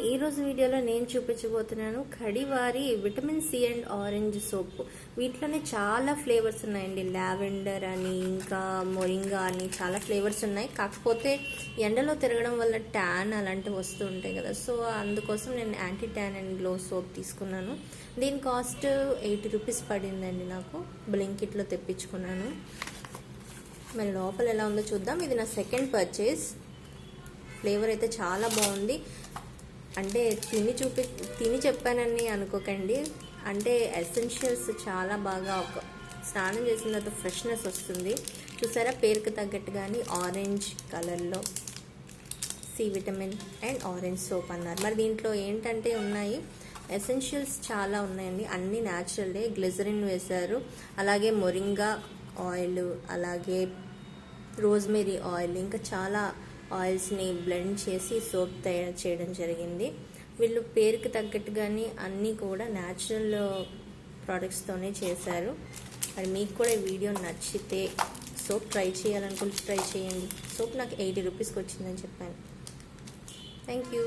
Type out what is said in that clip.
ఈరోజు వీడియోలో నేను చూపించబోతున్నాను కడివారి vitamin C and orange soap. వీటిలోనే చాలా ఫ్లేవర్స్ ఉన్నాయండి. లావెండర్ అని, ఇంకా మొరింగా అని చాలా ఫ్లేవర్స్ ఉన్నాయి. కాకపోతే ఎండలో తిరగడం వల్ల ట్యాన్ అలాంటివి వస్తూ ఉంటాయి కదా, సో అందుకోసం నేను anti tan and glow soap తీసుకున్నాను. దీని కాస్ట్ 80 రూపీస్ పడిందండి. నాకు బ్లింకిట్లో తెప్పించుకున్నాను. మరి లోపల ఎలా ఉందో చూద్దాం. ఇది నా సెకండ్ పర్చేస్. ఫ్లేవర్ అయితే చాలా బాగుంది. అంటే తిని చెప్పానని అనుకోకండి. అంటే ఎసెన్షియల్స్ చాలా బాగా స్నానం చేసిన తర్వాత ఫ్రెష్నెస్ వస్తుంది. చూసారా, పేరుకు తగ్గట్టుగాని ఆరెంజ్ కలర్లో C vitamin and orange soap అన్నారు. మరి దీంట్లో ఏంటంటే ఉన్నాయి ఎసెన్షియల్స్ చాలా ఉన్నాయండి. అన్నీ న్యాచురలే. గ్లిజరిన్ వేశారు, అలాగే మొరింగా ఆయిల్, అలాగే రోజ్మెరీ ఆయిల్, ఇంకా చాలా ఆయిల్స్ని బ్లెండ్ చేసి సోప్ తయారు చేయడం జరిగింది. వీళ్ళు పేరుకి తగ్గట్టుగానే అన్నీ కూడా న్యాచురల్ ప్రోడక్ట్స్తోనే చేశారు. మరి మీకు కూడా ఈ వీడియో నచ్చితే సోప్ ట్రై చేయాలనుకుంటే ట్రై చేయండి. సోప్ నాకు 80 రూపీస్కి వచ్చిందని చెప్పాను. Thank you.